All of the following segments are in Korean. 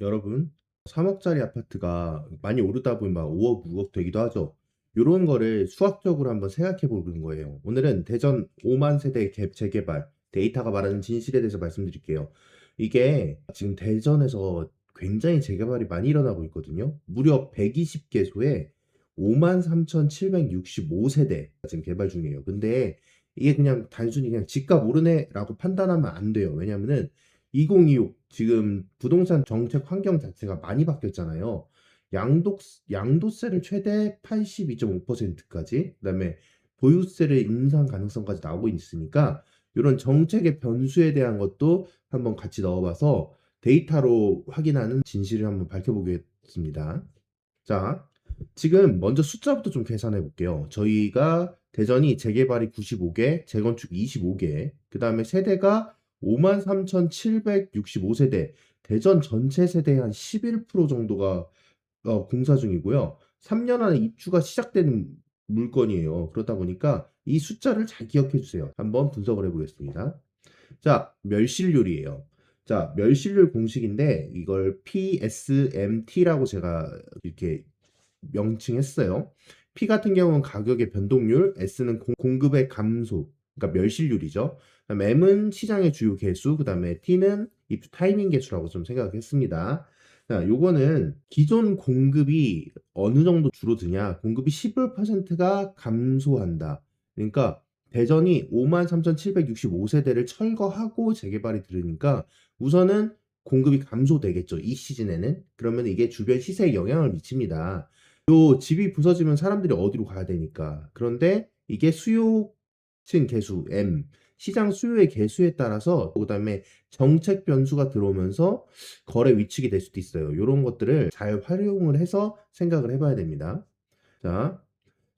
여러분, 3억짜리 아파트가 많이 오르다 보면 막 5억, 6억 되기도 하죠. 이런 거를 수학적으로 한번 생각해 보는 거예요. 오늘은 대전 5만 세대 갭 재개발, 데이터가 말하는 진실에 대해서 말씀드릴게요. 이게 지금 대전에서 굉장히 재개발이 많이 일어나고 있거든요. 무려 120개소에 5만 3,765세대 지금 개발 중이에요. 근데 이게 그냥 단순히 그냥 집값 오르네라고 판단하면 안 돼요. 왜냐면은 2026 지금 부동산 정책 환경 자체가 많이 바뀌었잖아요. 양독, 양도세를 최대 82.5%까지, 그다음에 보유세를 인상 가능성까지 나오고 있으니까 이런 정책의 변수에 대한 것도 한번 같이 넣어봐서 데이터로 확인하는 진실을 한번 밝혀보겠습니다. 자, 지금 먼저 숫자부터 좀 계산해 볼게요. 저희가 대전이 재개발이 95개, 재건축 25개, 그 다음에 세대가 53,765세대, 대전 전체 세대의 한 11% 정도가 공사 중이고요. 3년 안에 입주가 시작되는 물건이에요. 그러다 보니까 이 숫자를 잘 기억해 주세요. 한번 분석을 해 보겠습니다. 자, 멸실률이에요. 자, 멸실률 공식인데 이걸 PSMT라고 제가 이렇게 명칭했어요. P 같은 경우는 가격의 변동률, S는 공급의 감소, 그러니까 멸실률이죠. 그다음에 M은 시장의 주요 개수, 그다음에 T는 입주 타이밍 개수라고 좀 생각했습니다. 자, 요거는 기존 공급이 어느 정도 줄어드냐? 공급이 11%가 감소한다. 그러니까 대전이 53,765세대를 철거하고 재개발이 들으니까 우선은 공급이 감소되겠죠. 이 시즌에는. 그러면 이게 주변 시세에 영향을 미칩니다. 요 집이 부서지면 사람들이 어디로 가야 되니까. 그런데 이게 수요층 개수 M, 시장 수요의 개수에 따라서 그다음에 정책 변수가 들어오면서 거래 위축이 될 수도 있어요. 이런 것들을 잘 활용을 해서 생각을 해봐야 됩니다. 자,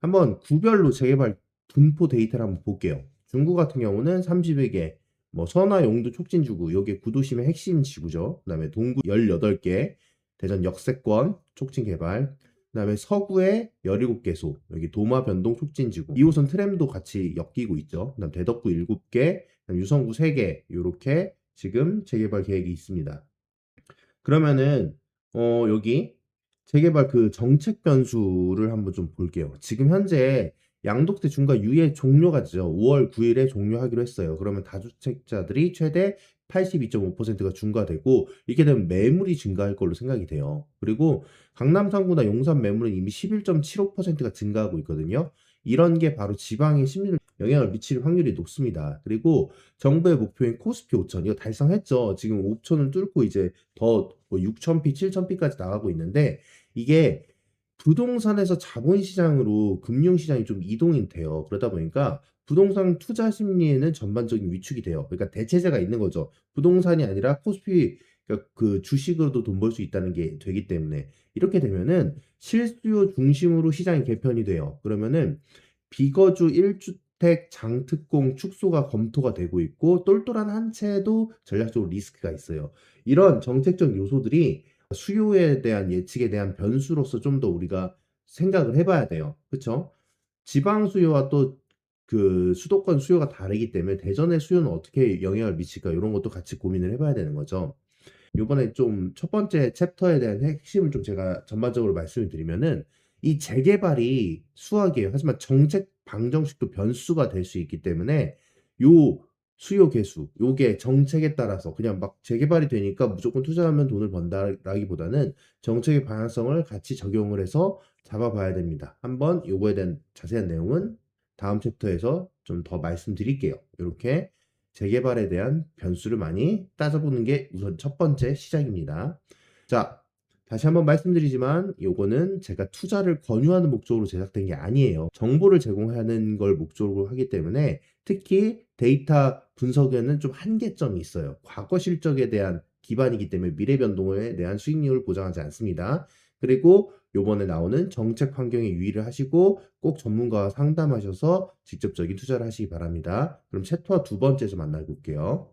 한번 구별로 재개발 분포 데이터를 한번 볼게요. 중구 같은 경우는 31개, 뭐 선화, 용두, 촉진지구, 여기 구도심의 핵심 지구죠. 그다음에 동구 18개, 대전 역세권 촉진 개발, 그다음에 서구에 17개소, 여기 도마 변동 촉진지구, 2호선 트램도 같이 엮이고 있죠. 그다음 대덕구 7개, 그다음 유성구 3개, 이렇게 지금 재개발 계획이 있습니다. 그러면은 여기 재개발 그 정책 변수를 한번 좀 볼게요. 지금 현재 양도세 중과 유예 종료가 죠. 5월 9일에 종료하기로 했어요. 그러면 다주택자들이 최대 82.5%가 중과되고 이렇게 되면 매물이 증가할 걸로 생각이 돼요. 그리고 강남 3구나 용산 매물은 이미 11.75%가 증가하고 있거든요. 이런 게 바로 지방의 심리를 영향을 미칠 확률이 높습니다. 그리고 정부의 목표인 코스피 5천 이거 달성했죠. 지금 5천을 뚫고 이제 더 6,000피, 7,000피까지 나가고 있는데 이게 부동산에서 자본시장으로 금융시장이 좀 이동이 돼요. 그러다 보니까 부동산 투자 심리에는 전반적인 위축이 돼요. 그러니까 대체제가 있는 거죠. 부동산이 아니라 코스피 그러니까 그 주식으로도 돈 벌 수 있다는 게 되기 때문에 이렇게 되면은 실수요 중심으로 시장이 개편이 돼요. 그러면은 비거주 1주택 장특공 축소가 검토가 되고 있고 똘똘한 한 채도 전략적으로 리스크가 있어요. 이런 정책적 요소들이 수요에 대한 예측에 대한 변수로서 좀 더 우리가 생각을 해봐야 돼요. 그쵸? 지방 수요와 또 그 수도권 수요가 다르기 때문에 대전의 수요는 어떻게 영향을 미칠까 이런 것도 같이 고민을 해봐야 되는 거죠. 요번에 좀 첫 번째 챕터에 대한 핵심을 좀 제가 전반적으로 말씀을 드리면은 이 재개발이 수학이에요. 하지만 정책 방정식도 변수가 될 수 있기 때문에 요 수요 계수 요게 정책에 따라서 그냥 막 재개발이 되니까 무조건 투자하면 돈을 번다라기보다는 정책의 방향성을 같이 적용을 해서 잡아봐야 됩니다. 한번 요거에 대한 자세한 내용은 다음 챕터에서 좀 더 말씀드릴게요. 이렇게 재개발에 대한 변수를 많이 따져보는 게 우선 첫 번째 시작입니다. 자, 다시 한번 말씀드리지만 요거는 제가 투자를 권유하는 목적으로 제작된 게 아니에요. 정보를 제공하는 걸 목적으로 하기 때문에 특히 데이터 분석에는 좀 한계점이 있어요. 과거 실적에 대한 기반이기 때문에 미래 변동에 대한 수익률을 보장하지 않습니다. 그리고 요번에 나오는 정책 환경에 유의를 하시고 꼭 전문가와 상담하셔서 직접적인 투자를 하시기 바랍니다. 그럼 챕터 두 번째에서 만나볼게요.